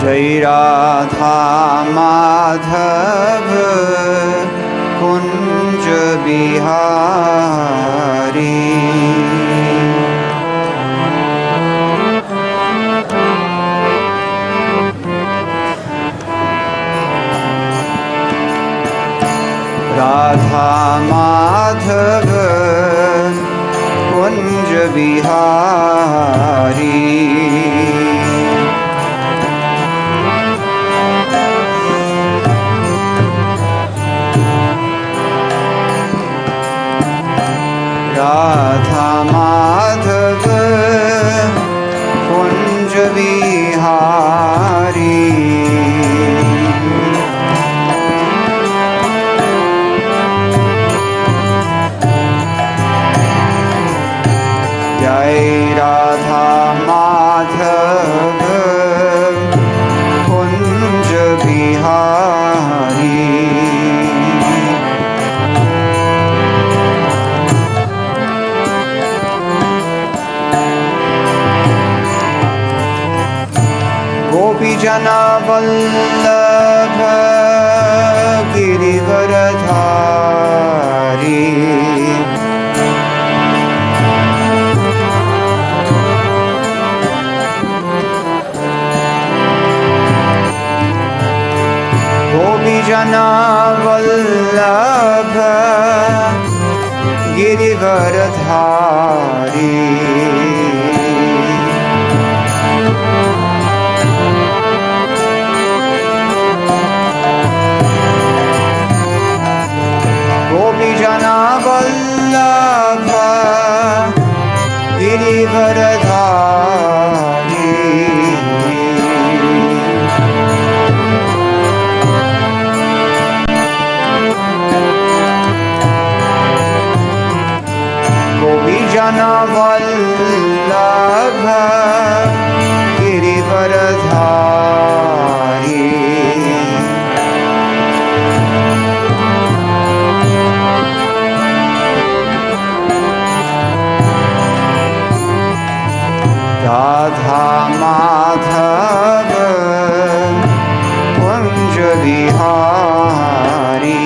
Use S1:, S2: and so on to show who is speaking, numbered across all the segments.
S1: जय राधा माधव कुंज बिहारी। राधा माधव कुंज बिहारी। राधा माधव कुंज बिहारी। जय राधा माधव कुंज बिहारी। गोपीजन वल्लभ गिरिवरधारी। गोपीजन वल्लभ गिरिवरधारी। गोपीजन वल्लभ गिरिवरधारी। गोपीजन वल्लभ गिरिवरधारी। राधा माधव कुंज बिहारी।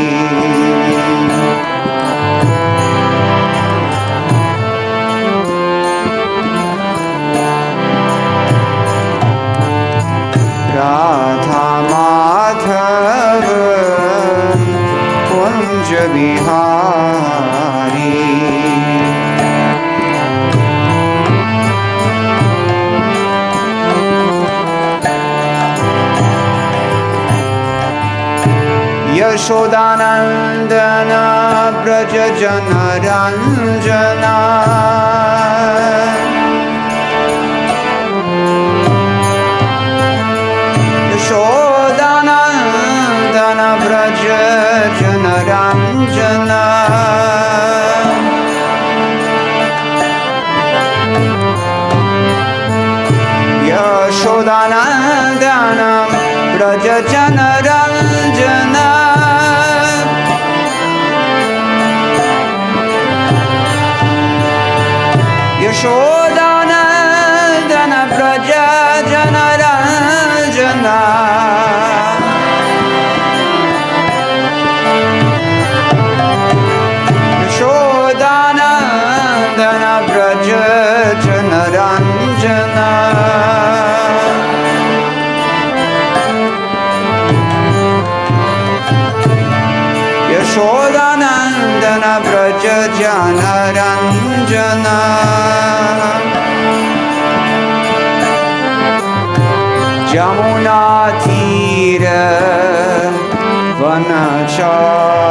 S1: राधा माधव कुंज बिहारी। यशोदानंदन ब्रज जन रंजना। यशोदानंदन ब्रज जन रंजना। यशोदानंदन ब्रज जन रंजना। यशोदानंदन ब्रज जन रंजना। यशोदानंदन ब्रज जन रंजना। यशोदानंदन ब्रज जन रंजना। जमुना तीर वनचारी।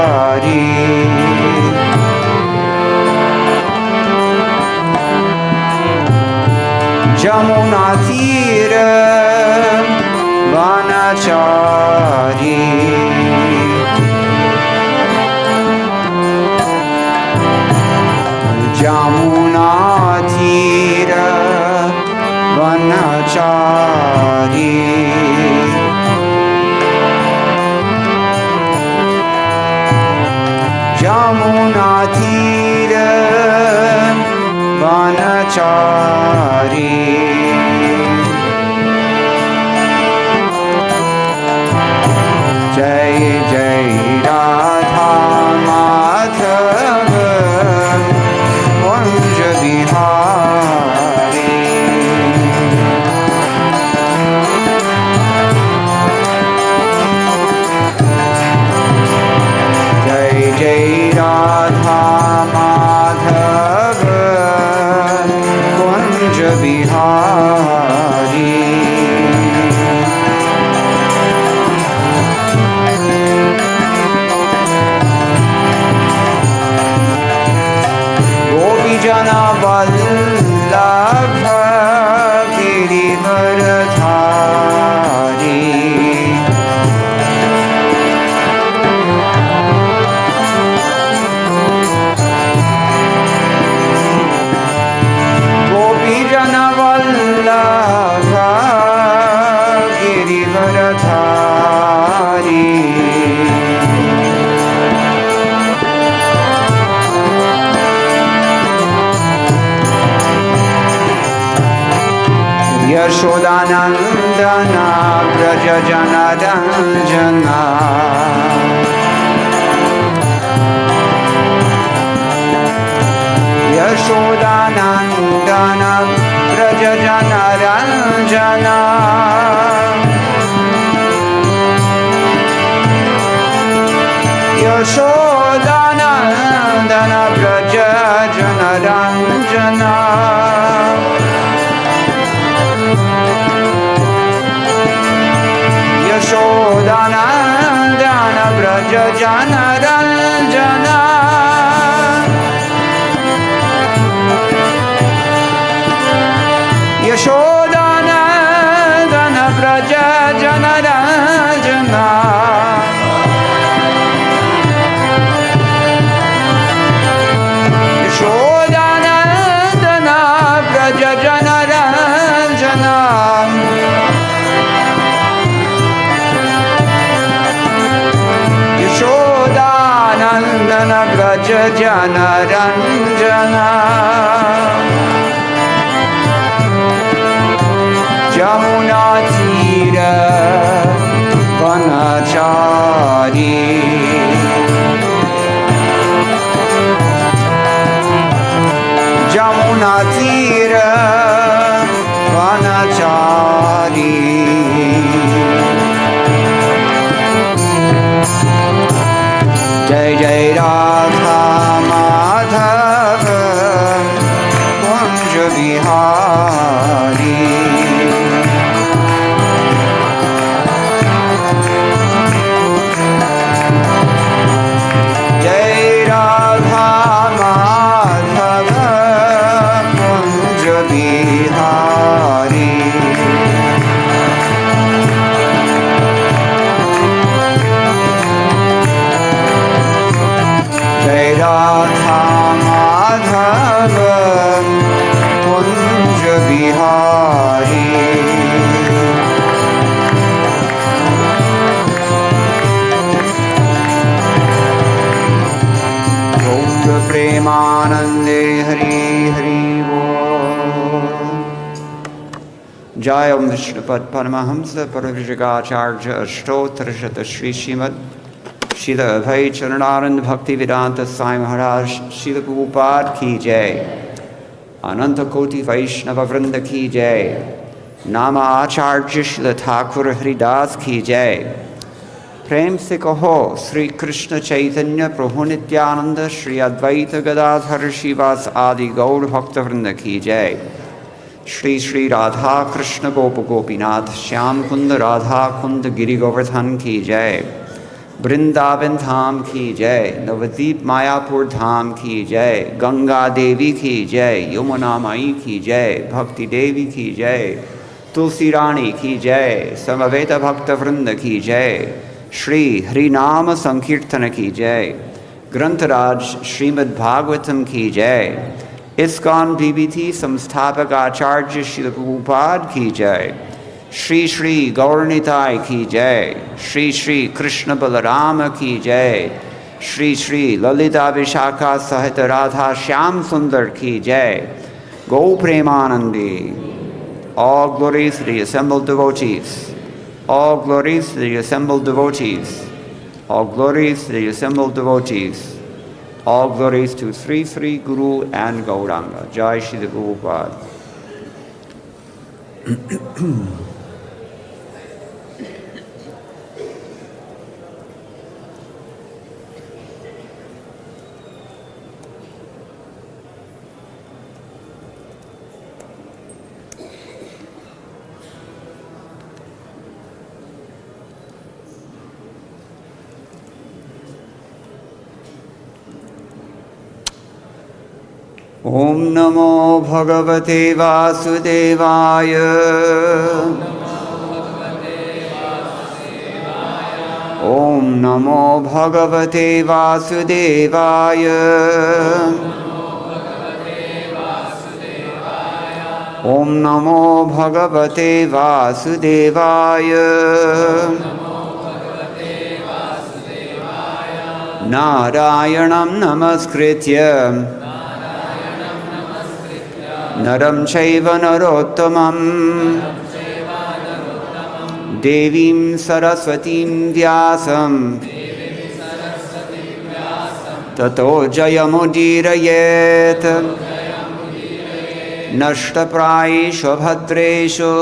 S1: जमुना तीर वनचारी। जमुना तीर वनचारी। जमुना तीर वनचारी। Bihari. Jana Vallabha Girivaradhari. Gopi Jana Vallabha Girivaradhari. Yashodanandana Braja Janaranjana. Yashodanandana Braja Janaranjana. Yashodanandana Braja Janaranjana. Yashodanandana Braja Janaranjana. Yashodanandana Braja Janaranjana. Yashodanandana Braja Janaranjana. Yashodanandana Braja Janaranjana. Jamuna Tira Vanachari. Jamuna Tira Vanachari. Jai Jai Radha Madhava Kunja Bihari. Jai Radha Madhava Kunja Bihari. Jai Radha Madhava Kunja Bihari. Gaura Premanande Hari Hari Bol. Jai Om Vishnupad Paramahamsa Paravijagacharya Ashtotra Shata Shri Srimad Srila Abhay Charanarand Bhakti Vedanta Sai Maharaj Srila Prabhupada Ki Jai. Ananta Koti Vaishnava Vrinda Ki Jai. Nama Acharya Srila Thakur Haridas Ki Jai. Prem se kaho Sri Krishna Chaitanya Prabhu Nityananda Sri Advaita Gadadhar Shivas Adi Gaur Bhakta Vrinda Ki Jai. Shri Shri Radha Krishna Gopa Gopinath Shyam Kunda Radha Kunda Giri Govardhan Ki Jai. Vrindavan Dham Ki Jai. Navadip Mayapur Dham Ki Jai. Ganga Devi Ki Jai. Yamuna Mai Ki Jai. Bhakti Devi Ki Jai. Tulsi Rani Ki Jai. Samaveta Bhakta Vrinda Ki Jai. Shri Harinama Sankirtana Ki Jai. Grantaraj Srimad Bhagavatam Ki Jai. ISKCON BBT Samsthapak Acharya Srila Prabhupada Ki Jai. Shri Shri Gauranitai Ki Jai. Shri Shri Krishna Balarama Ki Jai. Shri Shri Lalita Vishakha Sahita Radha Shyam Sundar Ki Jai. Go Premanandi. All glories to the assembled devotees. All glories to the assembled devotees. All glories to the assembled devotees. All glories to Sri Sri Guru and Gauranga. Jai Shri Prabhupada. Om Namo Bhagavate Vasudevaya. Om Namo Bhagavate Vasudevaya. Om Namo Bhagavate Vasudevaya. Narayanam Namaskritya Naram Chaiva Narottamam Devim Saraswatim Vyasam Tato Jayamudirayet Nashtapraishu Bhadreshu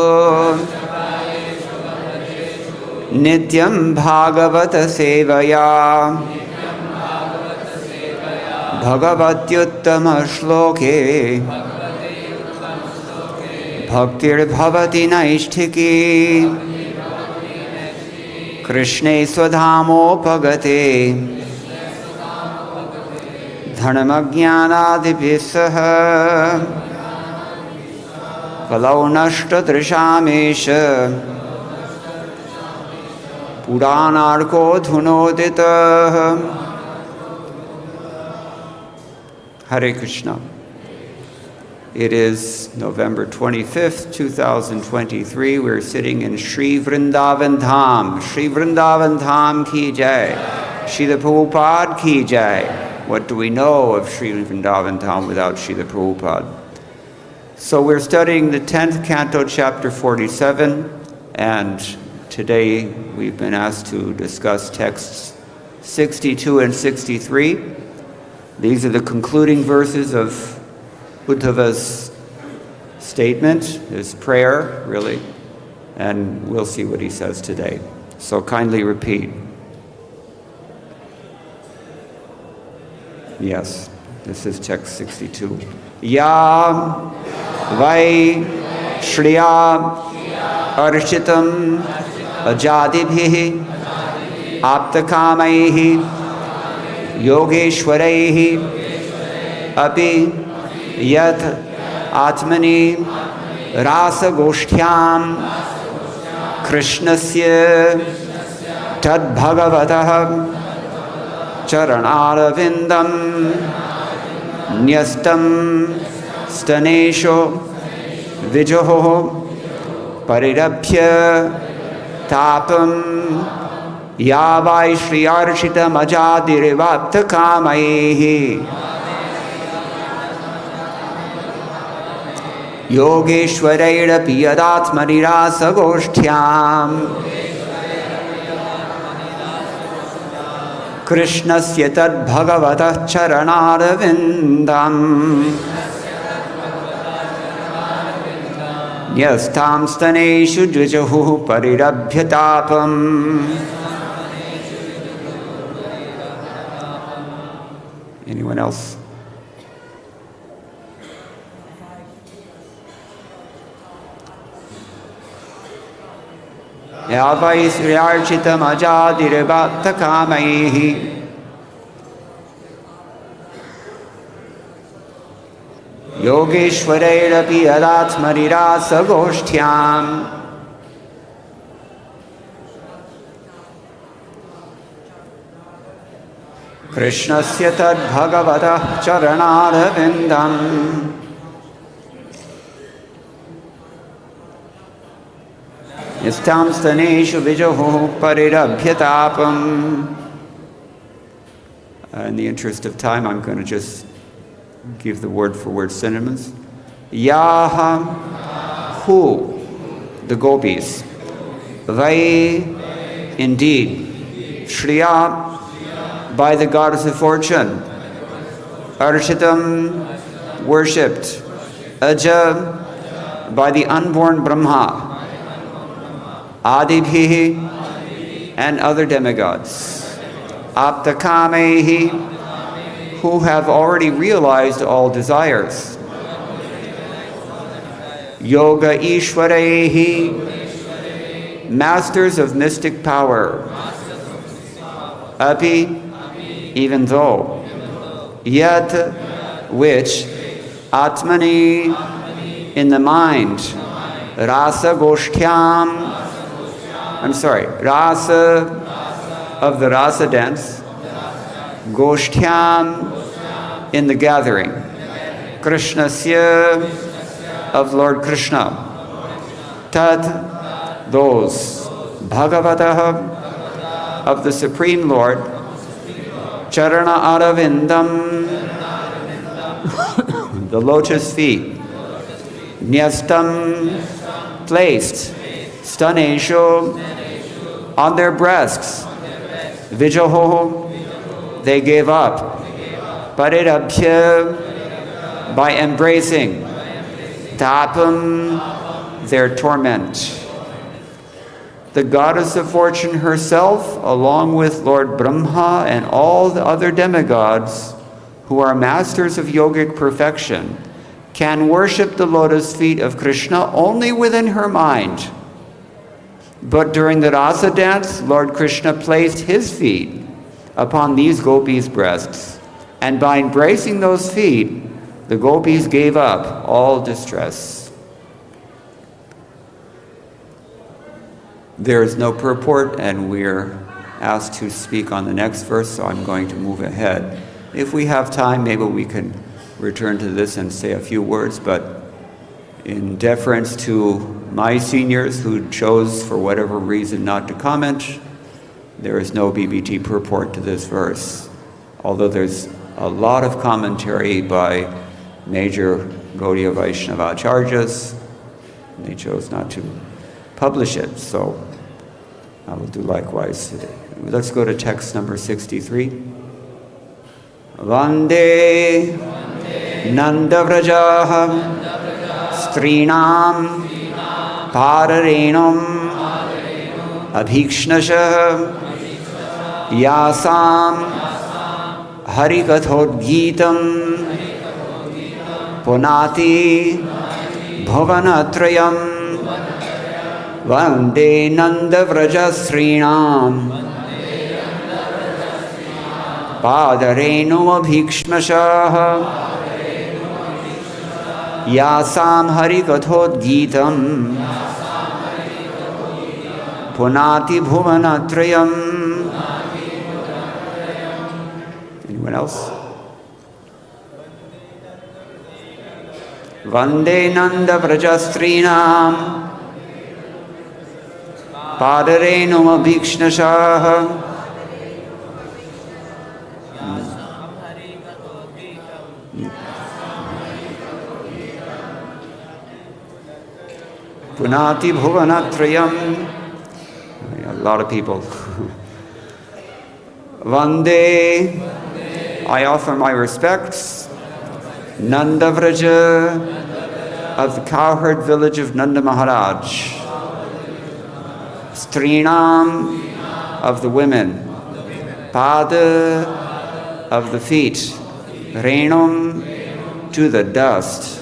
S1: Nityam Bhagavata Sevaya Bhagavatyuttama Shloke Bhaktir Bhavati Naishtiki Krishne Swadhamopagate Dhanamajnanadibhisaha Kalau Nashta Trishamesha Puranarko Dhunodita. Hare Krishna. It is November 25th, 2023. We're sitting in Sri Vrindavan Dham. Sri Vrindavan Dham ki jai. Srila Prabhupada ki jai. What do we know of Sri Vrindavan Dham without Srila Prabhupada? So we're studying the 10th canto, chapter 47, and today we've been asked to discuss texts 62 and 63. These are the concluding verses of Uddhava's statement, his prayer, really, and we'll see what he says today. So kindly repeat. Yes, this is text 62. Ya vai shriya architam ajadibhihi aptakamaihi yogeshwaraihi api yat atmani rasa goshthyam krishnasya tad bhagavatah charanarvindam nyastam stanesho vijoho parirabhya tapam yavai shriyarshita majadirivatta kamaihi yogeshwarairapi yadatmanirasa goshthyam krishnasya tad bhagavatah charanarvindam yastam staneshu dvijahu parirabhyatapam. Anyone else? Yavai sriyarchitam ajadirivatta kamaihi yogeshwarairapi adatmarirasa goshthyam krishnasya tad bhagavatah charanarvindam yastam staneshu vijoho parirabhyatapam. In the interest of time, I'm going to just give the word-for-word synonyms. Yaha, who, the gopis. Vai, indeed. Shriya, by the goddess of fortune. Arshitam, worshipped. Aja, by the unborn Brahma. Adibhihi, and other demigods. Aptakamehi, who have already realized all desires. Yoga Ishwarehi, masters of mystic power. Api, even though. Yet, which. Atmani, in the mind. Rasa Goshtyam, Rasa of the Rasa dance. Goshtyam, in the gathering. Krishnasya, of Lord Krishna. Tad, those. Bhagavataha, of the Supreme Lord. Charana Aravindam, the lotus feet. Nyastam, placed. Staneshu, on their breasts. Vijaho, they gave up. Parirabhya, by embracing. Tapam, their torment. The goddess of fortune herself, along with Lord Brahma and all the other demigods who are masters of yogic perfection, can worship the lotus feet of Krishna only within her mind. But during the rasa dance, Lord Krishna placed his feet upon these gopis' breasts, and by embracing those feet, the gopis gave up all distress. There is no purport, and we're asked to speak on the next verse, so I'm going to move ahead. If we have time, maybe we can return to this and say a few words, but in deference to my seniors who chose, for whatever reason, not to comment, there is no BBT purport to this verse, although there's a lot of commentary by major Gaudiya Vaishnava acharyas. They chose not to publish it, so I will do likewise today. Let's go to text number 63. Vande Nandavrajaha Strinam Pararenam Abhikshnashah Yasam Harikathodgitam Punati Bhavanatrayam Vande Nandavraja-srinam Padarenu abhikshmashaha Yasam harikathodgitam Punati bhuvanatrayam. Anyone else? Vande Nandavraja-srinam Padarenu abhikshnashaha Punati bhuvanatrayam. A lot of people. Vande, I offer my respects. Nandavraja, of the cowherd village of Nanda Maharaj. Strinam, of the women. Pada, of the feet. Renum, to the dust.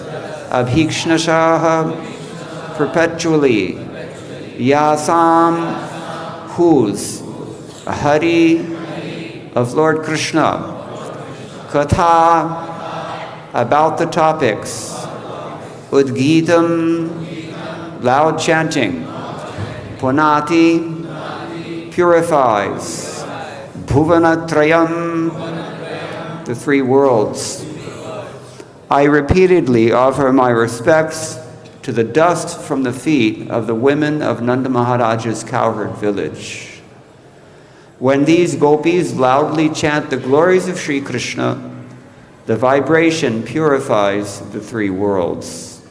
S1: Abhikshnashaha, perpetually. Yasam, whose. Hari, of Lord Krishna. Katha, about the topics. Udgitam, loud chanting. Punati, purifies. Bhuvanatrayam, the three worlds. I repeatedly offer my respects to the dust from the feet of the women of Nanda Maharaj's cowherd village. When these gopis loudly chant the glories of Sri Krishna, the vibration purifies the three worlds.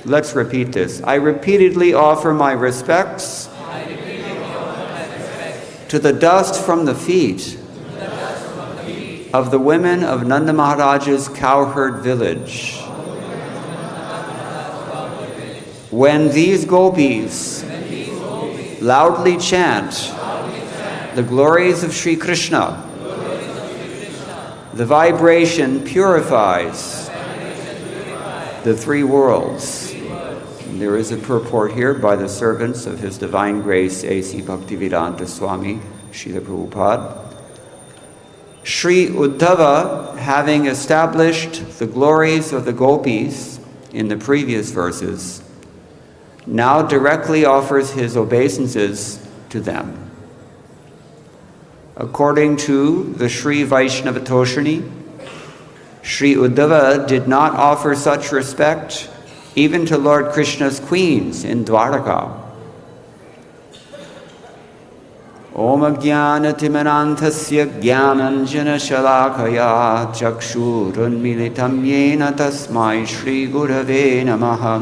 S1: Let's repeat this. I repeatedly offer my respects to the dust from the feet of the women of Nanda Maharaj's cowherd village. When these gopis loudly chant the glories of Sri Krishna, the vibration purifies the three worlds. And there is a purport here by the servants of His Divine Grace A.C. Bhaktivedanta Swami, Srila Prabhupada. Sri Uddhava, having established the glories of the gopis in the previous verses, now directly offers his obeisances to them. According to the Sri Vaishnava Toshani, Sri Uddhava did not offer such respect even to Lord Krishna's queens in Dwaraka. Om Jnanatimanantasya Jnananjana Shalakaya Chakshurunmilitam Yena Tasmai Shri Gurave Namaha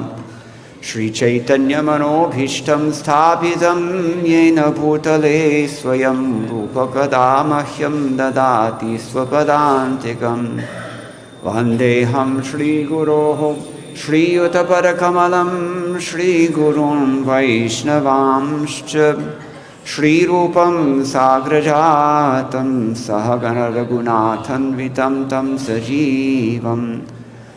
S1: Shri Chaitanya Manobhishtam Sthapitam Yena Bhutale Swayam Rupakadamahyam Dadati Swapadantikam Vandeham Shri Guroho Shri Uttaparakamalam Shri Gurun Vaishnavamscha Shri Rupam Sagrajatam Sahagana Raghunathan Vitam Tam Sajivam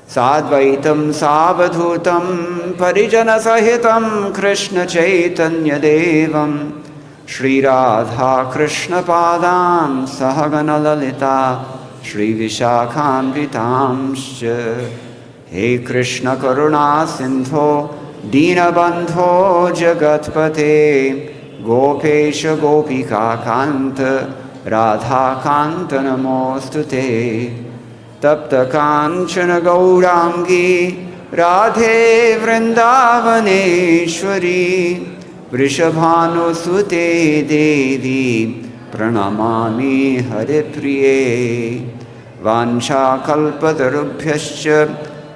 S1: Sadvaitam Savadhutam Parijana Sahitam Krishna Chaitanya Devam Shri Radha Krishna Padam Sahagana Lalita Shri Vishakhan Vitamscha He Krishna Karuna Sindho Dina Bandho Jagatpate Gopesha Gopika Kanta Radha Kanta Namostute Tapta Kanchana Gaurangi Radhe Vrindavaneshwari Vrishabhanu Sute Devi Pranamami Haripriye Vancha Kalpatarubhyascha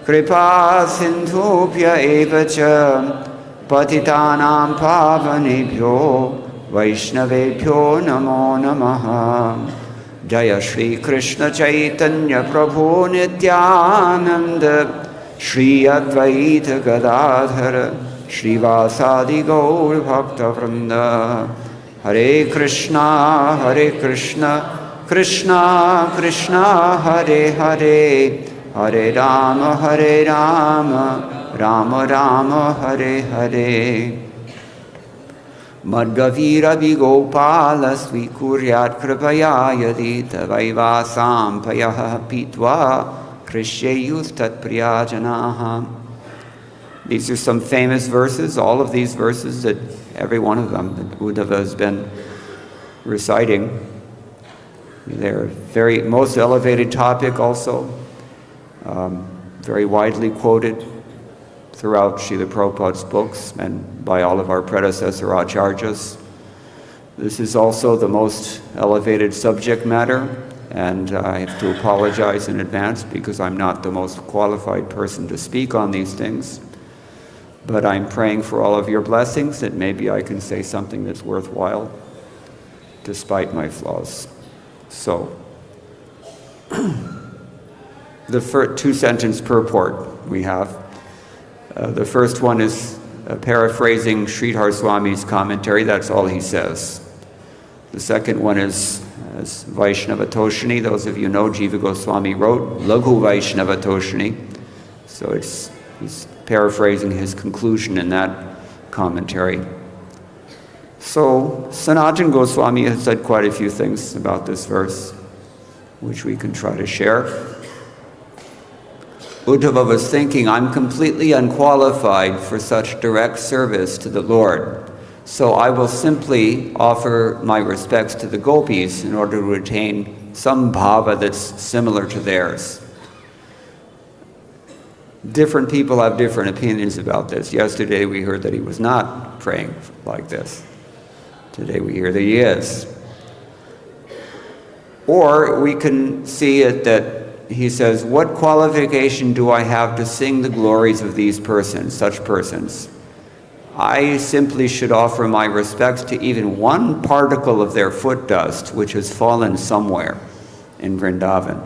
S1: Kripa Sindhubhya Evacha Patitanam Pavanebhyo Vaishnavebhyo Namo Namaha Jaya Shri Krishna Chaitanya Prabhu Nityananda Shri Advaita Gadadhara Shri Vasadi Gaur Bhakta Vrinda Hare Krishna Krishna Krishna Hare Hare Hare Rama Rama Rama Hare Hare Madgavira Vigopala Svikuryat Kripaya Yadita Vaivasam Payaha Pitva Krishyayus Tat Priyajanaha. These are some famous verses, all of these verses that every one of them that Uddhava has been reciting. They're very most elevated topic also, very widely quoted throughout Srila Prabhupada's books and by all of our predecessor acharyas. This is also the most elevated subject matter, and I have to apologize in advance because I'm not the most qualified person to speak on these things. But I'm praying for all of your blessings that maybe I can say something that's worthwhile despite my flaws. So, the two-sentence purport we have. The first one is paraphrasing Sridhar Swami's commentary. That's all he says. The second one is as Vaishnava Toshani. Those of you know Jiva Goswami wrote Laghu Vaishnava Toshani. So he's paraphrasing his conclusion in that commentary. So Sanatana Goswami has said quite a few things about this verse, which we can try to share. Uddhava was thinking, I'm completely unqualified for such direct service to the Lord, so I will simply offer my respects to the gopis in order to attain some bhava that's similar to theirs. Different people have different opinions about this. Yesterday we heard that he was not praying like this. Today we hear that he is. Or we can see it that he says, what qualification do I have to sing the glories of these persons, such persons? I simply should offer my respects to even one particle of their foot dust which has fallen somewhere in Vrindavan.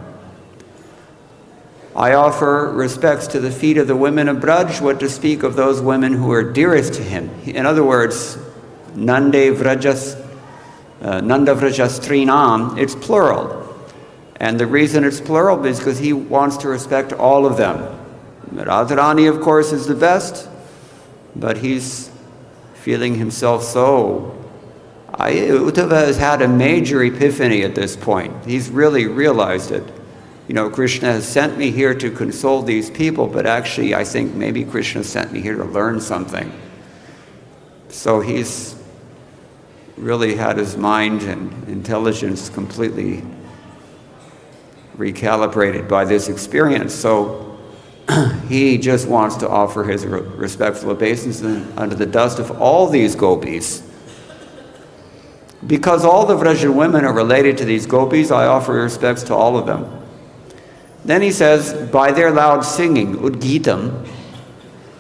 S1: I offer respects to the feet of the women of Braj, what to speak of those women who are dearest to him. In other words, Nanda Vrajastrinam, it's plural. And the reason it's plural is because he wants to respect all of them. Radharani, of course, is the best, but he's feeling himself so Uddhava has had a major epiphany at this point. He's really realized it. Krishna has sent me here to console these people, but actually I think maybe Krishna sent me here to learn something. So he's really had his mind and intelligence completely recalibrated by this experience. So he just wants to offer his respectful obeisance under the dust of all these gopis. Because all the Vrajan women are related to these gopis, I offer respects to all of them. Then he says, by their loud singing, udgitam,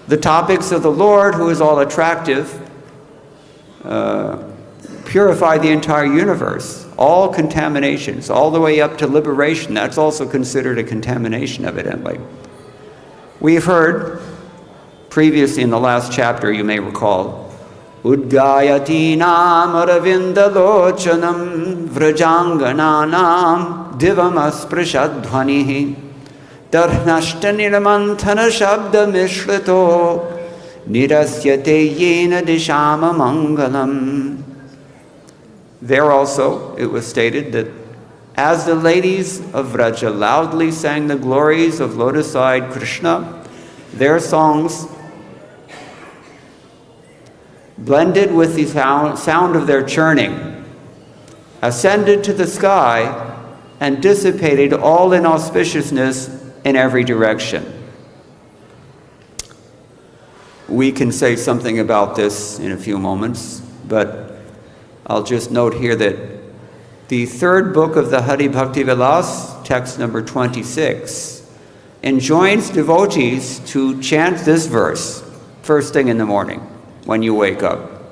S1: the topics of the Lord, who is all attractive, purify the entire universe. All contaminations, all the way up to liberation, that's also considered a contamination, evidently. We've heard previously in the last chapter, you may recall, Udgayatinam aravindalochanam vrajangananam divamasprashadhvanihi darhnashtaniramanthana shabda mishrito nirasyate yena dishama mangalam. There also, it was stated that as the ladies of Vraja loudly sang the glories of lotus-eyed Krishna, their songs, blended with the sound of their churning, ascended to the sky and dissipated all inauspiciousness in every direction. We can say something about this in a few moments, but I'll just note here that the third book of the Hari Bhakti Vilas, text number 26, enjoins devotees to chant this verse first thing in the morning when you wake up,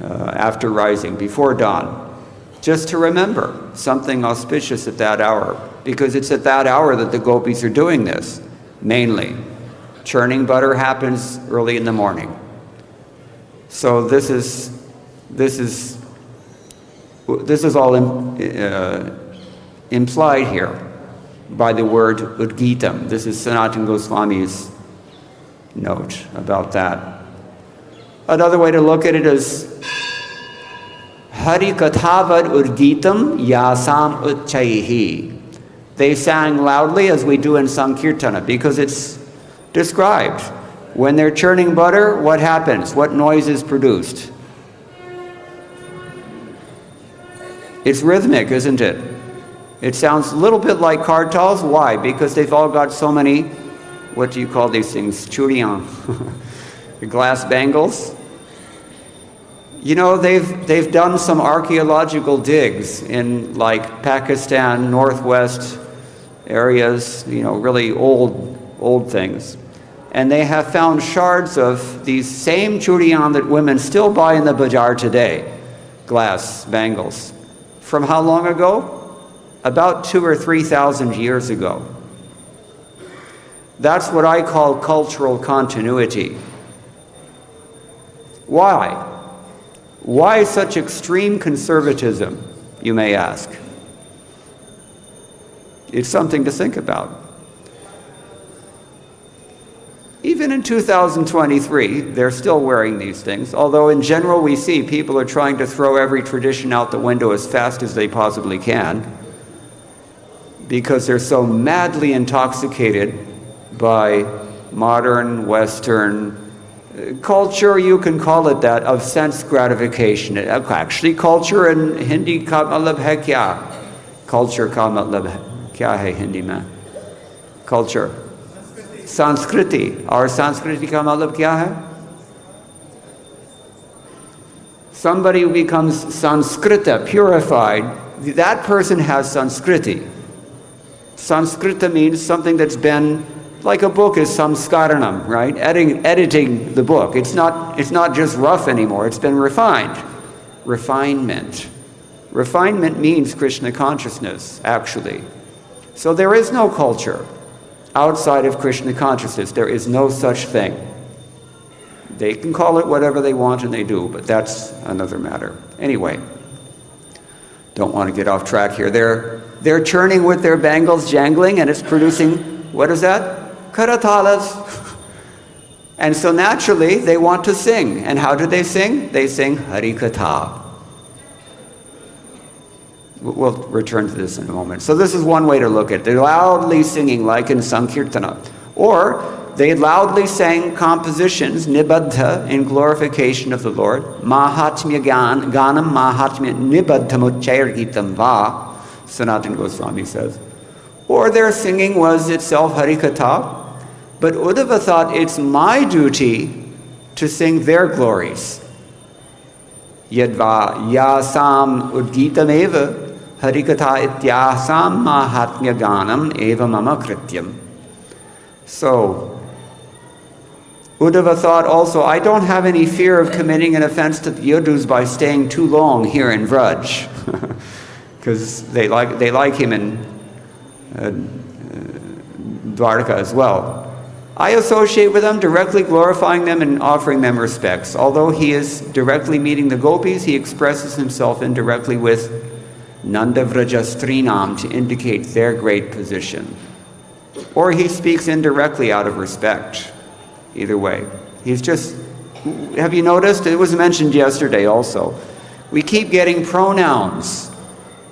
S1: after rising, before dawn, just to remember something auspicious at that hour, because it's at that hour that the gopis are doing this, mainly. Churning butter happens early in the morning. So this is all implied here by the word udgitam. This is Sanatana Goswami's note about that. Another way to look at it is Hari Kathavad Udgitam Yasam Uchaihi. They sang loudly as we do in Sankirtana, because it's described. When they're churning butter, what happens? What noise is produced? It's rhythmic, isn't it? It sounds a little bit like kartals. Why? Because they've all got so many, what do you call these things? Churiyan. Glass bangles. They've done some archaeological digs in like Pakistan, northwest areas, really old things. And they have found shards of these same churiyan that women still buy in the bazaar today, glass bangles. From how long ago? About 2,000 or 3,000 years ago. That's what I call cultural continuity. Why? Why such extreme conservatism, you may ask? It's something to think about. Even in 2023, they're still wearing these things, although in general we see people are trying to throw every tradition out the window as fast as they possibly can, because they're so madly intoxicated by modern Western culture, you can call it that, of sense gratification. Actually, culture in Hindi ka matlab hai kya? Culture ka matlab kya hai Hindi mein? Culture. Sanskriti. Our Sanskriti ka matlab kya hai? Somebody who becomes Sanskrita, purified, that person has Sanskriti. Sanskrita means something that's been, like a book is samskaranam, right? Editing the book. It's not just rough anymore. It's been refined. Refinement. Refinement means Krishna consciousness, actually. So there is no culture outside of Krishna consciousness. There is no such thing. They can call it whatever they want, and they do, but that's another matter. Anyway, don't want to get off track here. They're churning with their bangles, jangling, and it's producing, what is that? Karatalas. And so naturally, they want to sing. And how do they sing? They sing Hari Katha. We'll return to this in a moment. So this is one way to look at it. They're loudly singing like in Sankirtana. Or they loudly sang compositions, nibaddha, in glorification of the Lord. Mahatmya ganam mahatmya nibaddhamuchair gitam va, Sanatana Goswami says. Or their singing was itself Harikatha, but Uddhava thought it's my duty to sing their glories. Yadva yasam udgitam eva Harikatha ityasam mahatmya ganam eva mama krityam. So, Uddhava thought also, I don't have any fear of committing an offense to the Yadus by staying too long here in Vraj, because they like him in Dwarka as well. I associate with them, directly glorifying them and offering them respects. Although he is directly meeting the gopis, he expresses himself indirectly with Nandavraja to indicate their great position. Or he speaks indirectly out of respect. Either way. He's just, have you noticed? It was mentioned yesterday also. We keep getting pronouns,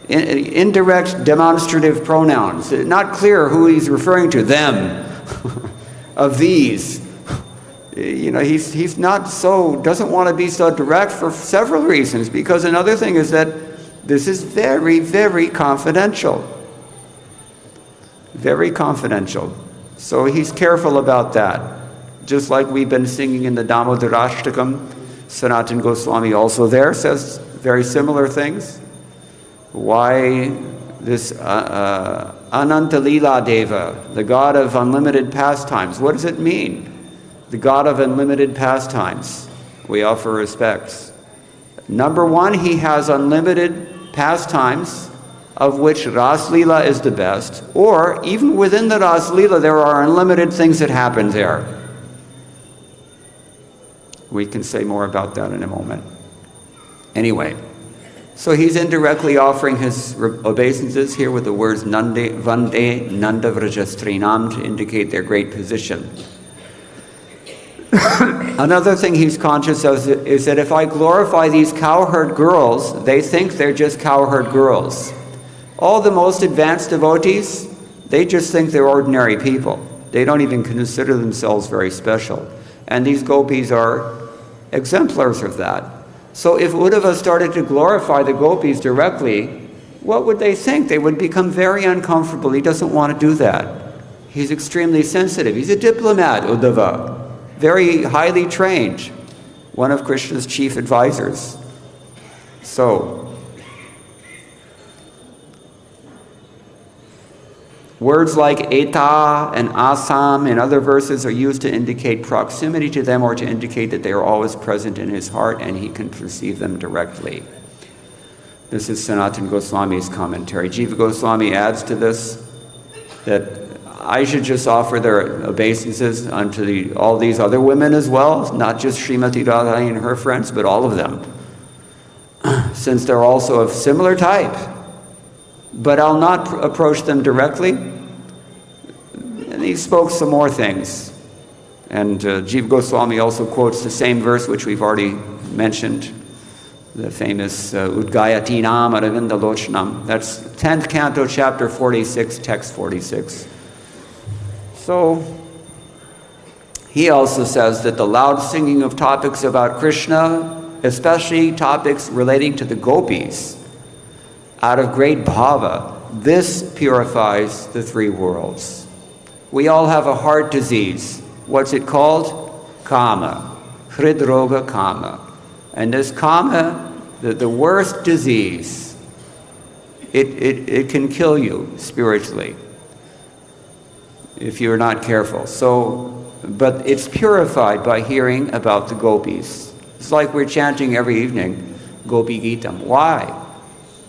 S1: indirect demonstrative pronouns. Not clear who he's referring to, them, of these. He's not so, doesn't want to be so direct for several reasons, because another thing is that this is very, very confidential. Very confidential. So he's careful about that. Just like we've been singing in the Damodarashtakam, Sanatana Goswami also there says very similar things. Why this Ananta Lila Deva, the God of unlimited pastimes, what does it mean? The God of unlimited pastimes. We offer respects. Number one, he has unlimited pastimes, of which Ras Lila is the best, or even within the Ras Lila there are unlimited things that happen there. We can say more about that in a moment. Anyway, so he's indirectly offering his obeisances here with the words Nande, Vande, Nanda Vrajastrinam to indicate their great position. Another thing he's conscious of is that if I glorify these cowherd girls, they think they're just cowherd girls. All the most advanced devotees, they just think they're ordinary people. They don't even consider themselves very special. And these gopis are exemplars of that. So if Uddhava started to glorify the gopis directly, what would they think? They would become very uncomfortable. He doesn't want to do that. He's extremely sensitive. He's a diplomat, Uddhava. Very highly trained. One of Krishna's chief advisors. So, words like eta and asam in other verses are used to indicate proximity to them or to indicate that they are always present in his heart and he can perceive them directly. This is Sanatana Goswami's commentary. Jiva Goswami adds to this that I should just offer their obeisances unto all these other women as well, not just Srimati Radha and her friends, but all of them, since they're also of similar type. But I'll not approach them directly. And he spoke some more things. And Jiva Goswami also quotes the same verse which we've already mentioned, the famous Udgayati Nam Aravinda Lochanam. That's 10th canto, chapter 46, text 46. So he also says that the loud singing of topics about Krishna, especially topics relating to the gopis, out of great bhava, this purifies the three worlds. We all have a heart disease. What's it called? Kama. Hridroga kama. And this kama, the worst disease, it can kill you spiritually if you're not careful. So, but it's purified by hearing about the gopis. It's like we're chanting every evening, Gopi Gitam. Why?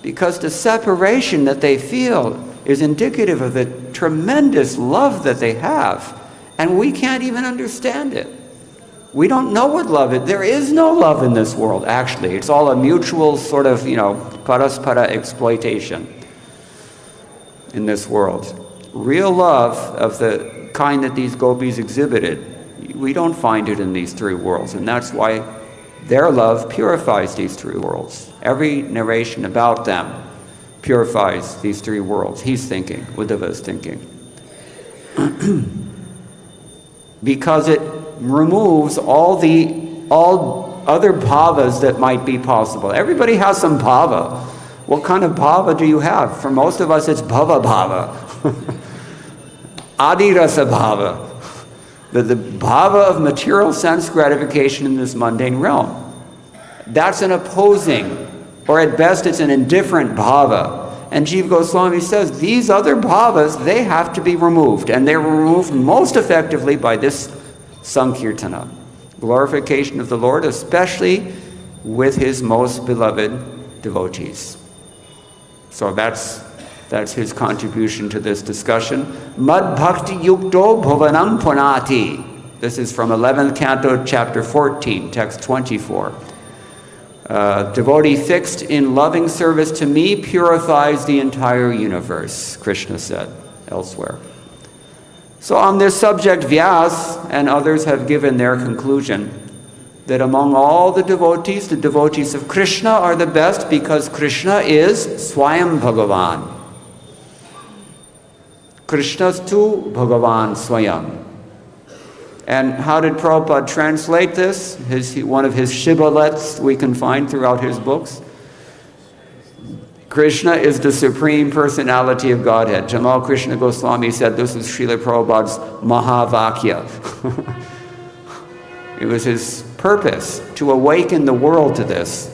S1: Because the separation that they feel is indicative of the tremendous love that they have. And we can't even understand it. We don't know what love is. There is no love in this world, actually. It's all a mutual sort of, paraspara exploitation in this world. Real love of the kind that these gopis exhibited, we don't find it in these three worlds. And that's why their love purifies these three worlds. Every narration about them purifies these three worlds. He's thinking, Uddhava is thinking. Because it removes all other bhavas that might be possible. Everybody has some bhava. What kind of bhava do you have? For most of us, it's bhava bhava. Adi rasa bhava. The bhava of material sense gratification in this mundane realm. That's an opposing, or at best it's an indifferent bhava. And Jiva Goswami says these other bhavas, they have to be removed. And they're removed most effectively by this Sankirtana. Glorification of the Lord, especially with his most beloved devotees. So that's his contribution to this discussion. Mad bhakti yukto bhuvanam punati. This is from 11th canto, chapter 14, text 24. Devotee fixed in loving service to me purifies the entire universe, Krishna said elsewhere. So on this subject, Vyas and others have given their conclusion that among all the devotees of Krishna are the best because Krishna is Swayam Bhagavan. Krishna's tu Bhagavan Swayam. And how did Prabhupada translate this? One of his shibboleths we can find throughout his books. Krishna is the Supreme Personality of Godhead. Jamal Krishna Goswami said this was Srila Prabhupada's Mahavakya. It was his purpose to awaken the world to this.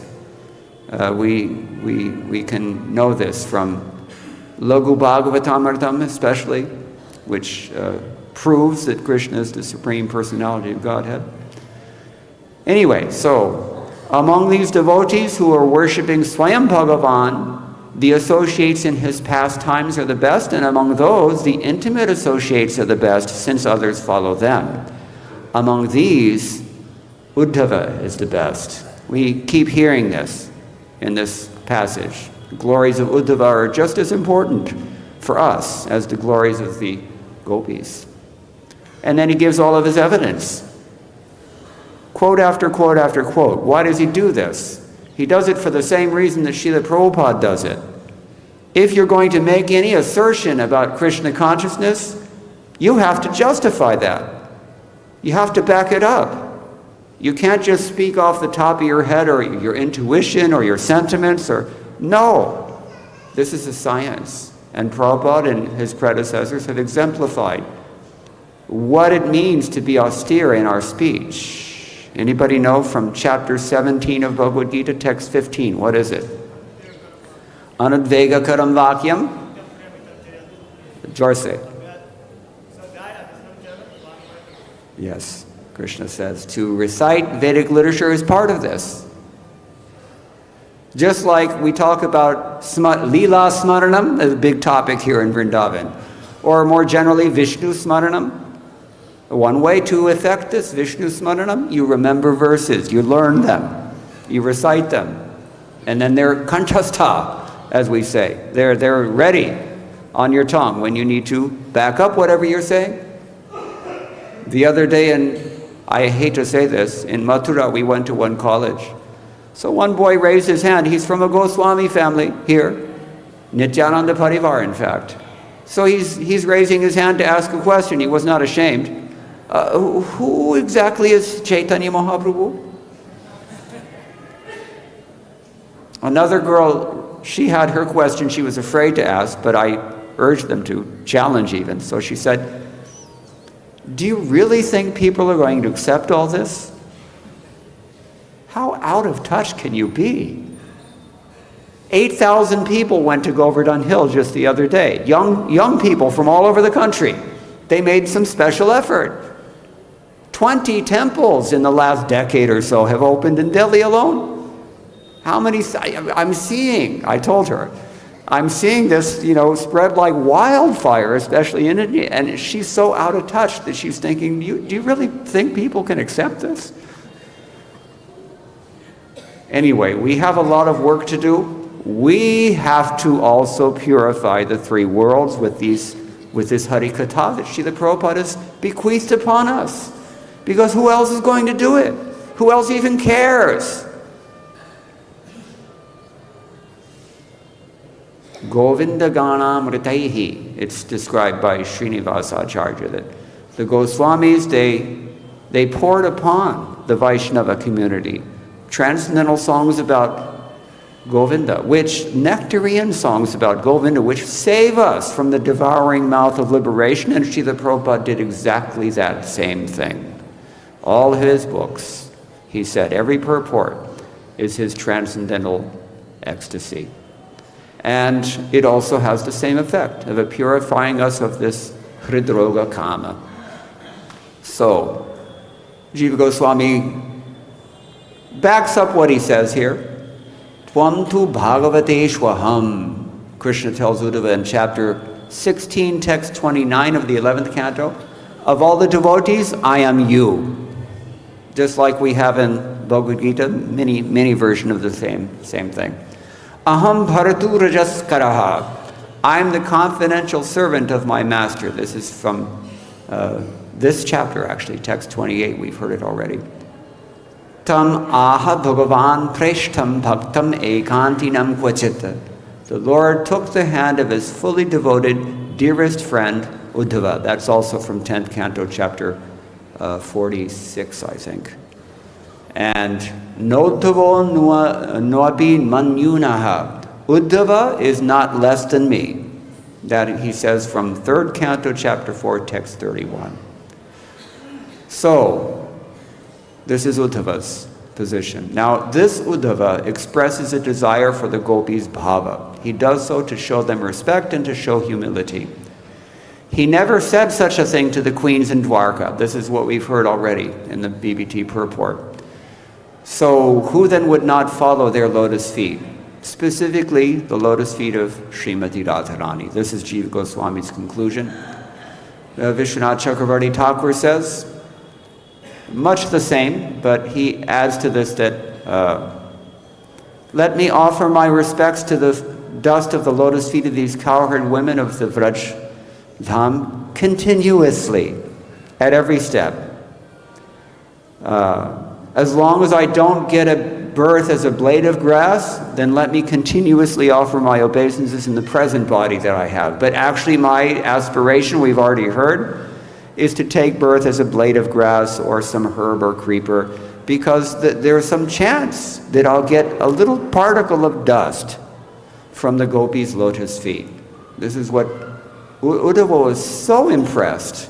S1: We can know this from Laghu Bhagavatamrtam especially, which proves that Krishna is the Supreme Personality of Godhead. Anyway, so among these devotees who are worshipping Swayam Bhagavan, the associates in his pastimes are the best, and among those, the intimate associates are the best, since others follow them. Among these, Uddhava is the best. We keep hearing this in this passage. The glories of Uddhava are just as important for us as the glories of the gopis. And then he gives all of his evidence. Quote after quote after quote. Why does he do this? He does it for the same reason that Srila Prabhupada does it. If you're going to make any assertion about Krishna consciousness, you have to justify that. You have to back it up. You can't just speak off the top of your head or your intuition or your sentiments no. This is a science. And Prabhupada and his predecessors have exemplified what it means to be austere in our speech. Anybody know from chapter 17 of Bhagavad Gita, text 15, what is it? Anudvega karam vakyam. Jorse. Yes, Krishna says to recite Vedic literature is part of this. Just like we talk about Leela Smaranam, a big topic here in Vrindavan, or more generally Vishnu Smaranam. One way to effect this Vishnu Smaranam, you remember verses, you learn them, you recite them, and then they're kanthastha, as we say. They're ready on your tongue when you need to back up whatever you're saying. The other day, and I hate to say this, in Mathura we went to one college. So one boy raised his hand. He's from a Goswami family here, Nityananda Parivar, in fact. So he's raising his hand to ask a question. He was not ashamed. Who exactly is Chaitanya Mahaprabhu? Another girl, she had her question she was afraid to ask, but I urged them to challenge even. So she said, do you really think people are going to accept all this? How out of touch can you be? 8,000 people went to Govardhan Hill just the other day. Young people from all over the country. They made some special effort. 20 temples in the last decade or so have opened in Delhi alone. How many? I'm seeing, I told her, I'm seeing this, spread like wildfire, especially in India. And she's so out of touch that she's thinking, do you really think people can accept this? Anyway, we have a lot of work to do. We have to also purify the three worlds with this Harikatha that Srila Prabhupada has bequeathed upon us. Because who else is going to do it? Who else even cares? Govinda Ganamritaihi. It's described by Srinivasa Acharya that the Goswamis, they poured upon the Vaishnava community transcendental songs about Govinda, nectarian songs about Govinda, which save us from the devouring mouth of liberation, and Srila Prabhupada did exactly that same thing. All his books, he said, every purport is his transcendental ecstasy. And it also has the same effect of purifying us of this hridroga kama. So, Jiva Goswami backs up what he says here. Tvam tu bhagavateshwaham. Krishna tells Uddhava in chapter 16, text 29 of the 11th canto. Of all the devotees, I am you. Just like we have in Bhagavad Gita, many versions of the same thing. Aham bharatu rajaskaraha. I'm the confidential servant of my master. This is from this chapter, actually, text 28. We've heard it already. Tam aha bhagavan preshtam bhaktam ekantinam kvachita. The Lord took the hand of his fully devoted, dearest friend, Uddhava. That's also from 10th canto, chapter 46, I think. And notavo noapi manyunaha. Uddhava is not less than me. That he says from 3rd canto, chapter 4, text 31. So, this is Uddhava's position. Now, this Uddhava expresses a desire for the gopis' bhava. He does so to show them respect and to show humility. He never said such a thing to the queens in Dwarka. This is what we've heard already in the BBT purport. So, who then would not follow their lotus feet? Specifically, the lotus feet of Srimati Radharani. This is Jiva Goswami's conclusion. Vishwanath Chakravarti Thakur says, much the same, but he adds to this that, let me offer my respects to the dust of the lotus feet of these cowherd women of the Vraj Dham continuously, at every step. As long as I don't get a birth as a blade of grass, then let me continuously offer my obeisances in the present body that I have. But actually my aspiration, we've already heard, is to take birth as a blade of grass or some herb or creeper, because there's some chance that I'll get a little particle of dust from the gopis' lotus feet. This is what Uddhava was so impressed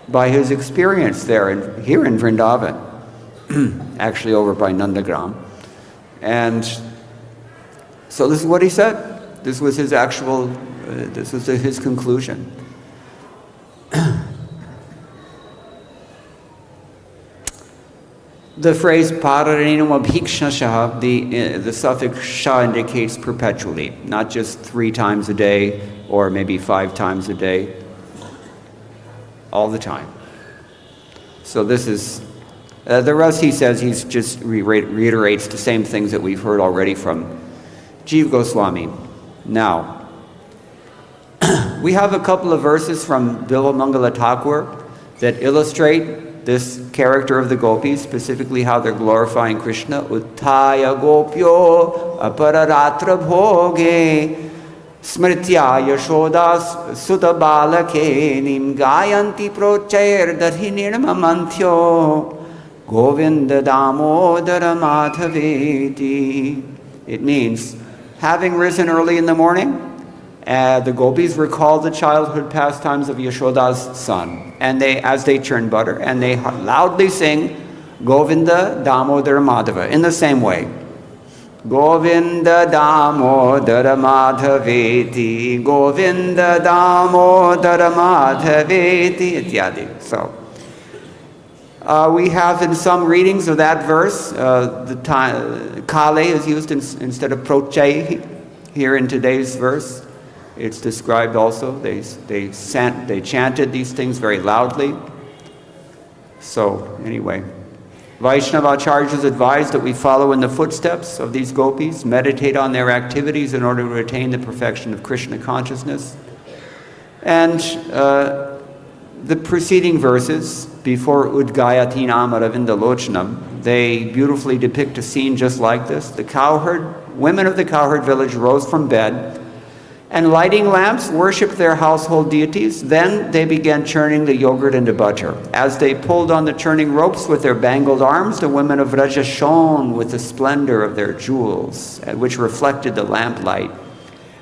S1: by his experience there, here in Vrindavan, actually over by Nandagram. And so this is what he said. This was his this was his conclusion. The phrase pararinam abhikshasha, the suffix sha indicates perpetually, not just 3 times a day or maybe 5 times a day, all the time. So this is, the rest he says, he's just reiterates the same things that we've heard already from Jiva Goswami. Now, we have a couple of verses from Bilamangala Thakur that illustrate this character of the gopis, specifically how they're glorifying Krishna. Uttaya gopyo apararatra bhoge smritya yashodas sutta balake nim gayanti prochair dadhinirmamantyo govinda damodara madhaveti. It means, having risen early in the morning, the gopis recall the childhood pastimes of Yashoda's son, and as they churn butter, and they loudly sing Govinda Damodara Madhava in the same way. Govinda Damodara Madhaveti, Govinda Damodara Madhaveti, ityadi. So, we have in some readings of that verse, Kale is used instead of Proche here in today's verse. It's described also. They chanted these things very loudly. So anyway, Vaishnava Acharyas advise that we follow in the footsteps of these gopis, meditate on their activities in order to attain the perfection of Krishna consciousness. And the preceding verses, before Udgayati Nama Ravinda Lochanam, they beautifully depict a scene just like this. The women of the cowherd village rose from bed and lighting lamps worshipped their household deities. Then they began churning the yogurt into butter. As they pulled on the churning ropes with their bangled arms, the women of Vraja shone with the splendor of their jewels, which reflected the lamplight.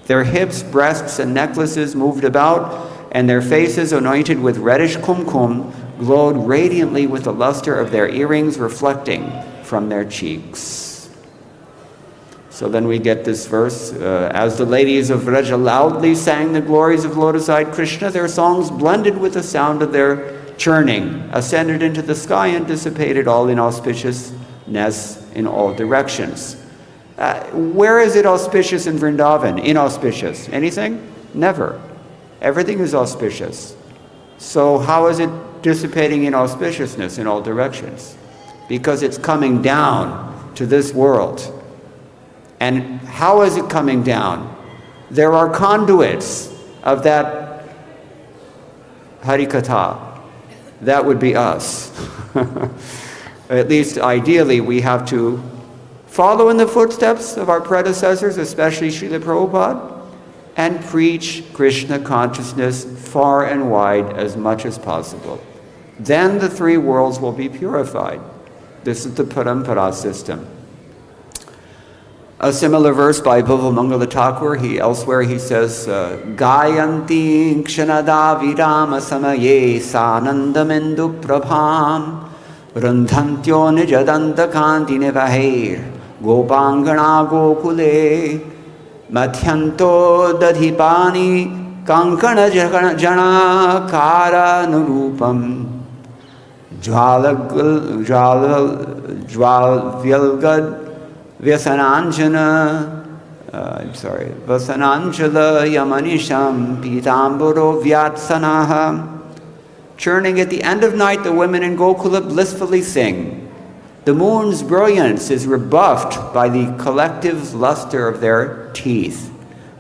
S1: Their hips, breasts, and necklaces moved about, and their faces, anointed with reddish kumkum, glowed radiantly with the luster of their earrings reflecting from their cheeks. So then we get this verse, as the ladies of Vraja loudly sang the glories of lotus-eyed Krishna, their songs blended with the sound of their churning, ascended into the sky and dissipated all inauspiciousness in all directions. Where is it auspicious in Vrindavan? Inauspicious. Anything? Never. Everything is auspicious. So how is it dissipating inauspiciousness in all directions? Because it's coming down to this world. And how is it coming down? There are conduits of that Harikatha. That would be us. At least ideally we have to follow in the footsteps of our predecessors, especially Srila Prabhupada, and preach Krishna consciousness far and wide as much as possible. Then the three worlds will be purified. This is the Parampara system. A similar verse by Bilva Mangala Thakur, elsewhere he says, Gayanti kshanada virama samaye sanandamendu prabham randhantyo nijadanta kanti nevaher gopangana gokule madhyanto dadhipani kankana jana kara nurupam jwalvyalgad Vyasananjala Yamanisham Pitamburo Vyatsanaha. Churning at the end of night, the women in Gokula blissfully sing. The moon's brilliance is rebuffed by the collective luster of their teeth,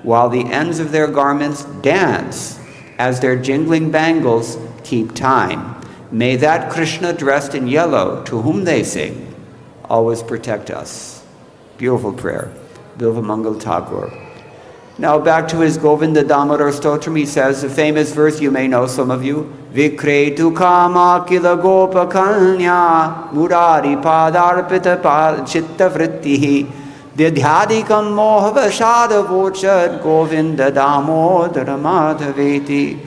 S1: while the ends of their garments dance as their jingling bangles keep time. May that Krishna dressed in yellow, to whom they sing, always protect us. Beautiful prayer. Bilva Mangal Thakur. Now back to his Govinda Damodar Stotram, he says, a famous verse you may know, some of you. Vikretu kama kila gopa kanya murari padarpita chitta vrittihi didhyadikam mohavashada vochad Govinda Damodara Madhaveti.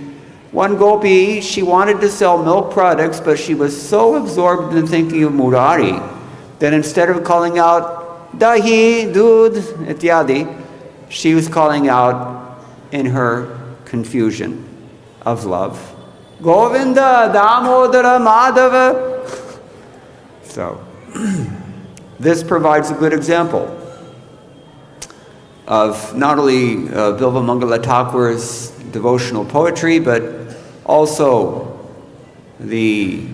S1: One gopi, she wanted to sell milk products, but she was so absorbed in thinking of Murari that instead of calling out Dahi, Dud, ityadi, she was calling out in her confusion of love, Govinda, Damodara, Madhava. So, this provides a good example of not only Bilva Mangala Thakur's devotional poetry, but also the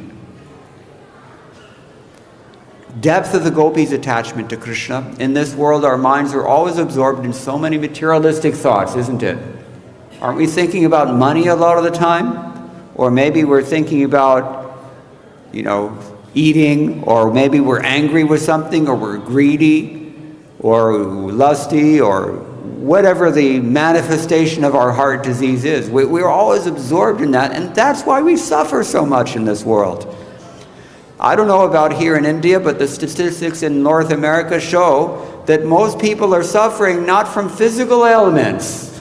S1: depth of the gopis' attachment to Krishna. In this world, our minds are always absorbed in so many materialistic thoughts, isn't it? Aren't we thinking about money a lot of the time? Or maybe we're thinking about, eating, or maybe we're angry with something, or we're greedy, or lusty, or whatever the manifestation of our heart disease is. We're always absorbed in that, and that's why we suffer so much in this world. I don't know about here in India, but the statistics in North America show that most people are suffering not from physical ailments.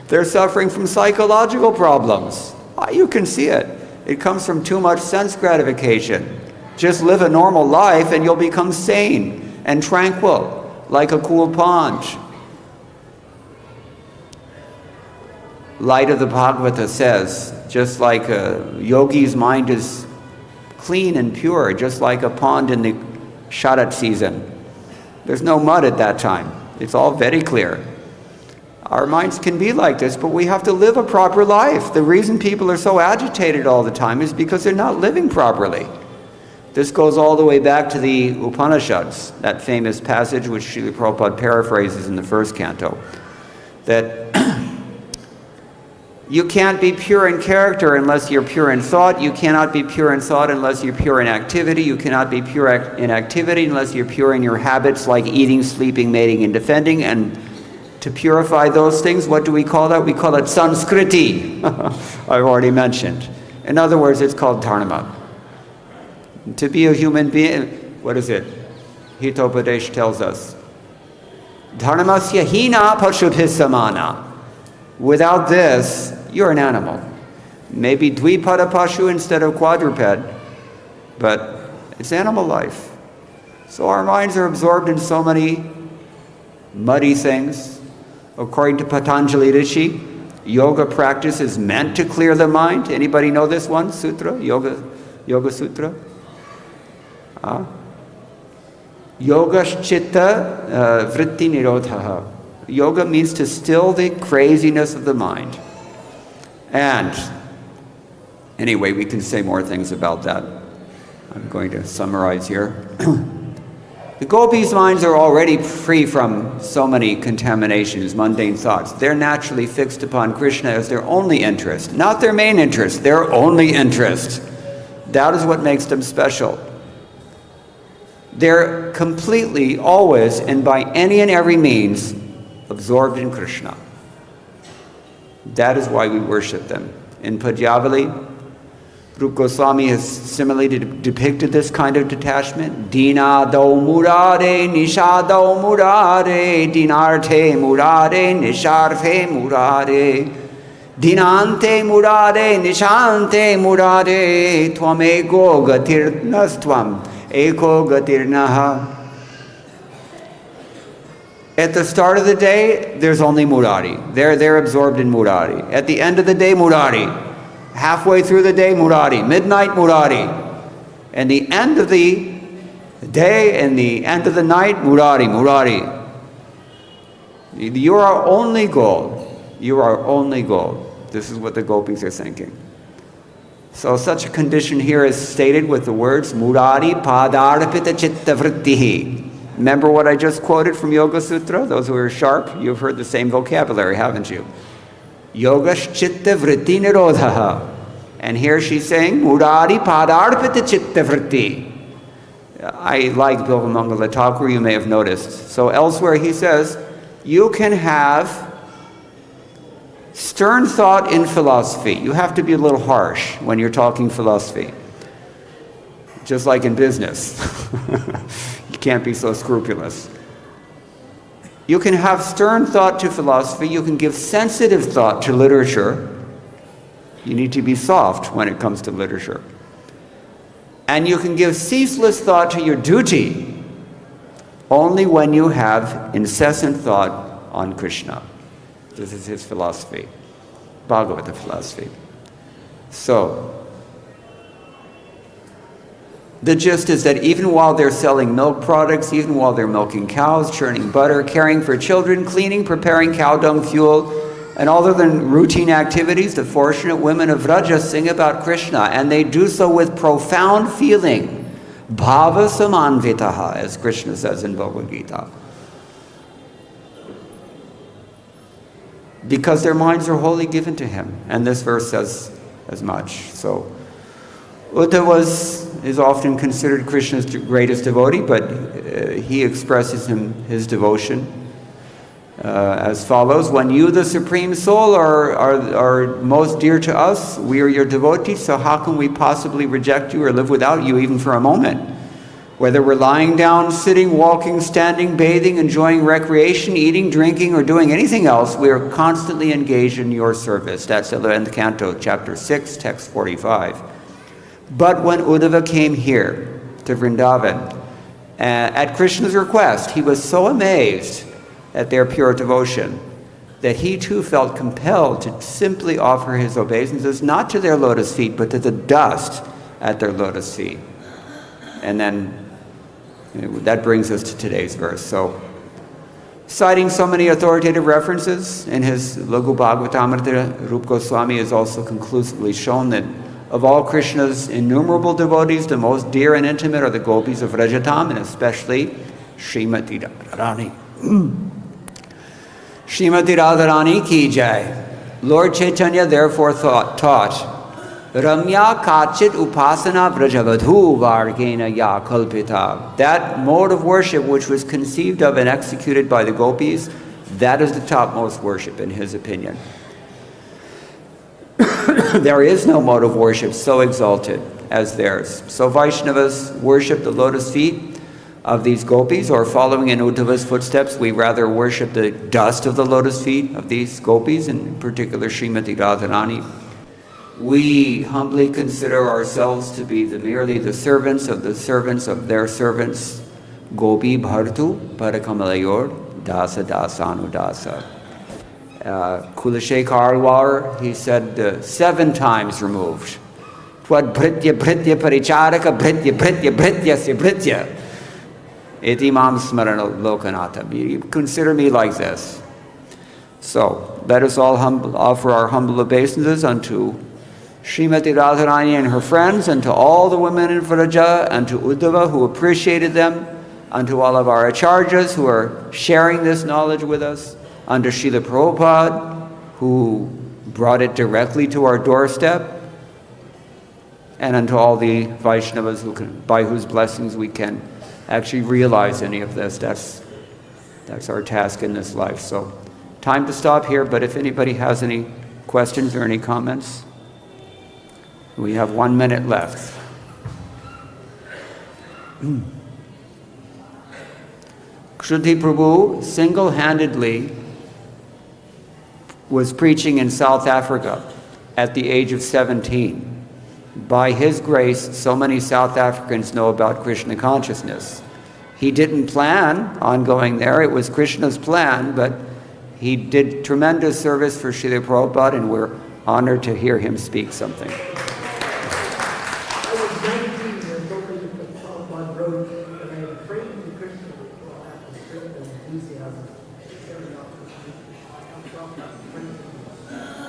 S1: They're suffering from psychological problems. You can see it. It comes from too much sense gratification. Just live a normal life and you'll become sane and tranquil, like a cool pond. Light of the Bhagavata says, just like a yogi's mind is clean and pure, just like a pond in the Sharat season. There's no mud at that time. It's all very clear. Our minds can be like this, but we have to live a proper life. The reason people are so agitated all the time is because they're not living properly. This goes all the way back to the Upanishads, that famous passage which Srila Prabhupada paraphrases in the first canto, that you can't be pure in character unless you're pure in thought. You cannot be pure in thought unless you're pure in activity. You cannot be pure in activity unless you're pure in your habits like eating, sleeping, mating, and defending. And to purify those things. What do we call that? We call it Sanskriti. I've already mentioned. In other words, it's called dharma. To be a human being, what is it? Hitopadesh tells us. Dharmasya hina pashubhi samana. Without this, you're an animal. Maybe dvipada pashu instead of quadruped, but it's animal life. So our minds are absorbed in so many muddy things. According to Patanjali Rishi, yoga practice is meant to clear the mind. Anybody know this one sutra? Yoga Sutra? Yoga-chitta vritti nirodhaha. Yoga means to still the craziness of the mind. And anyway, we can say more things about that. I'm going to summarize here. The gopis' minds are already free from so many contaminations, mundane thoughts. They're naturally fixed upon Krishna as their only interest. Not their main interest, their only interest. That is what makes them special. They're completely, always, and by any and every means, absorbed in Krishna. That is why we worship them. In Padyavali, Rupa Goswami has similarly depicted this kind of detachment. Dina do murare, nisha do murare, dinarte murare, nisharthe murare, dinante murare, nishante murare, twamego gatirnastvam, eko gatirnaha. At the start of the day, there's only Murari. They're absorbed in Murari. At the end of the day, Murari. Halfway through the day, Murari. Midnight, Murari. And the end of the day and the end of the night, Murari, Murari. You're our only goal. You are our only goal. This is what the gopis are thinking. So such a condition here is stated with the words, Murari padarpita chitta vrittihi. Remember what I just quoted from Yoga Sutra? Those who are sharp, you've heard the same vocabulary, haven't you? Yogash chitta vritti nirodhaha. And here she's saying, Murari padarpita chitta vritti. I like Bilvamangala Thakur, you may have noticed. So elsewhere he says, you can have stern thought in philosophy. You have to be a little harsh when you're talking philosophy. Just like in business. You can't be so scrupulous. You can have stern thought to philosophy. You can give sensitive thought to literature. You need to be soft when it comes to literature. And you can give ceaseless thought to your duty only when you have incessant thought on Krishna. This is his philosophy, Bhagavata philosophy. So, the gist is that even while they're selling milk products, even while they're milking cows, churning butter, caring for children, cleaning, preparing cow dung fuel, and other than routine activities, the fortunate women of Vraja sing about Krishna, and they do so with profound feeling. Bhava samanvitaha, as Krishna says in Bhagavad Gita. Because their minds are wholly given to him. And this verse says as much. So, Dutta is often considered Krishna's greatest devotee, but he expresses his devotion as follows. When you, the Supreme Soul, are most dear to us, we are your devotees, so how can we possibly reject you or live without you even for a moment? Whether we're lying down, sitting, walking, standing, bathing, enjoying recreation, eating, drinking, or doing anything else, we are constantly engaged in your service. That's the 11th canto, chapter 6, text 45. But when Uddhava came here to Vrindavan, at Krishna's request, he was so amazed at their pure devotion that he too felt compelled to simply offer his obeisances not to their lotus feet, but to the dust at their lotus feet. And then that brings us to today's verse. So, citing so many authoritative references in his Laghu Bhagavatamrita, Rupa Goswami has also conclusively shown that of all Krishna's innumerable devotees, the most dear and intimate are the gopis of Rajatam, and especially Srimati Radharani. Srimati Radharani ki jai. Lord Chaitanya therefore taught, Ramya kachit upasana vrajavadhu vargena ya kalpita. That mode of worship which was conceived of and executed by the gopis, That is the topmost worship in his opinion. There is no mode of worship so exalted as theirs. So Vaishnavas worship the lotus feet of these gopis, or following in Uddhava's footsteps, we rather worship the dust of the lotus feet of these gopis, in particular Srimati Radharani. We humbly consider ourselves to be merely the servants of their servants, Gopi Bhartu Parakamalayor Dasa Dasanu Dasa. Kulashekar Alwar, he said 7 times removed. Tvad Bhritya Bhritya Paricharaka Bhritya Bhritya Bhritya Si Bhritya. Itimam Smarana Lokanatam. You consider me like this. So let us all offer our humble obeisances unto Srimati Radharani and her friends, and to all the women in Vraja, and to Uddhava who appreciated them, unto all of our acharyas who are sharing this knowledge with us, unto Srila Prabhupada who brought it directly to our doorstep, and unto all the Vaishnavas by whose blessings we can actually realize any of this. That's our task in this life. So time to stop here, but if anybody has any questions or any comments, we have 1 minute left. Kshruti Prabhu single-handedly was preaching in South Africa at the age of 17. By his grace, so many South Africans know about Krishna consciousness. He didn't plan on going there. It was Krishna's plan, but he did tremendous service for Srila Prabhupada, and we're honored to hear him speak something.
S2: I was 19 years old when Prabhupada wrote, and I had prayed to Krishna before I had the strength and enthusiasm to carry out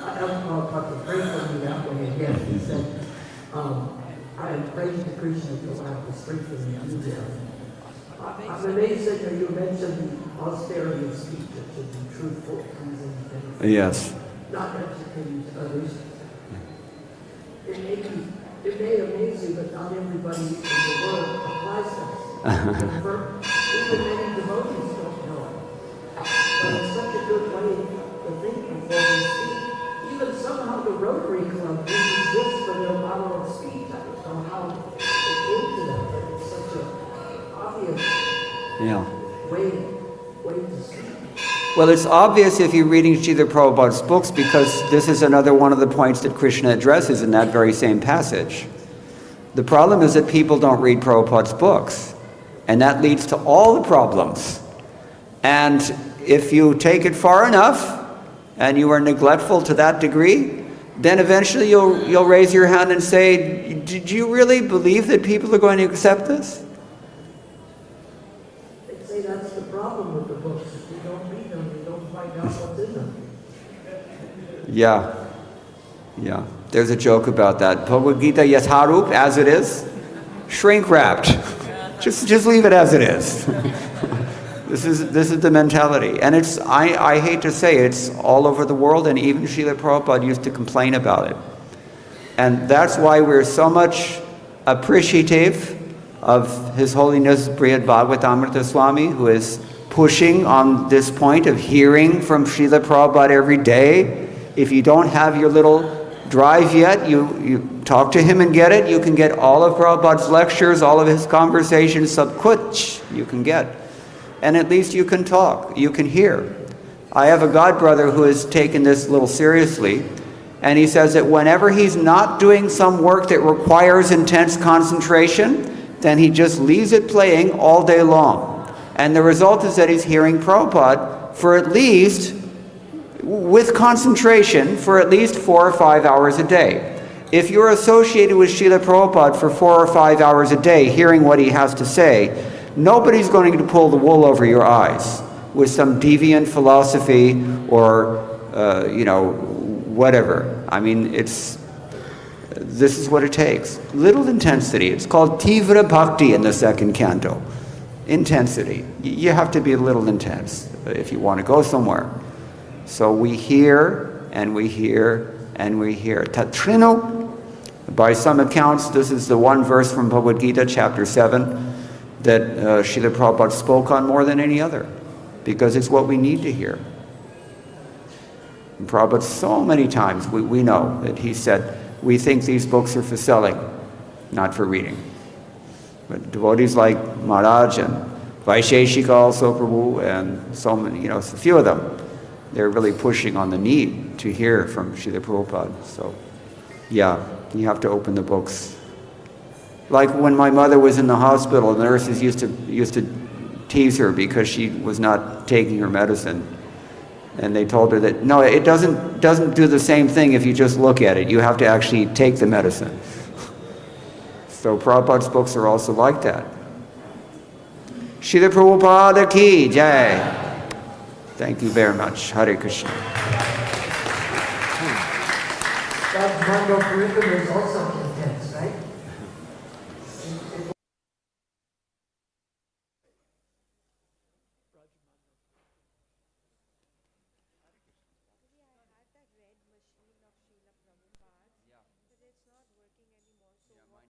S2: I asked Prabhupada to pray for me that way again. He said, I am praying to Krishna until I have the strength and enthusiasm. I'm amazed that you mentioned the austerity of speech, that should be truthful, pleasing, and
S1: Yes.
S2: not educating others. It may amaze you, but not everybody in the world applies this. Even many devotees don't know it. But it's such a good way to think before we speak. Even somehow the Rotary Club uses this for their model of speech. I don't know how it came to that, but it's such an obvious way to speak.
S1: Well, it's obvious if you're reading Srila Prabhupada's books, because this is another one of the points that Krishna addresses in that very same passage. The problem is that people don't read Prabhupada's books, and that leads to all the problems. And if you take it far enough, and you are neglectful to that degree, then eventually you'll raise your hand and say, did you really believe that people are going to accept this?
S2: They say that's the problem with the books. If you don't read them, you don't find out what's in them.
S1: Yeah. There's a joke about that. Bhagavad Gita Yatharup, as it is, shrink wrapped. Just leave it as it is. This is the mentality. And it's, I hate to say, it's all over the world, and even Srila Prabhupada used to complain about it. And that's why we're so much appreciative of His Holiness Brihad Bhagavatamrita Swami, who is pushing on this point of hearing from Srila Prabhupada every day. If you don't have your little drive yet, you talk to him and get it. You can get all of Prabhupada's lectures, all of his conversations, sab kuch you can get. And at least you can talk, you can hear. I have a godbrother who has taken this a little seriously, and he says that whenever he's not doing some work that requires intense concentration, then he just leaves it playing all day long. And the result is that he's hearing Prabhupada for at least, with concentration, for at least 4 or 5 hours a day. If you're associated with Srila Prabhupada for 4 or 5 hours a day, hearing what he has to say, nobody's going to pull the wool over your eyes with some deviant philosophy or, whatever. I mean, this is what it takes. Little intensity. It's called Tivra Bhakti in the second canto. Intensity. You have to be a little intense if you want to go somewhere. So we hear, and we hear, and we hear. Tatrino, by some accounts, this is the one verse from Bhagavad Gita, chapter 7, that Srila Prabhupada spoke on more than any other, because it's what we need to hear. And Prabhupada so many times, we know that he said, we think these books are for selling, not for reading. But devotees like Maharaj and Vaisheshika also, Prabhu, and so many, a few of them, they're really pushing on the need to hear from Srila Prabhupada. So, yeah, you have to open the books. Like when my mother was in the hospital, the nurses used to tease her because she was not taking her medicine. And they told her that, no, it doesn't do the same thing if you just look at it. You have to actually take the medicine. So Prabhupada's books are also like that. Srila Prabhupada ki jai. Thank you very much. Hare Krishna.
S2: That Mando curriculum is also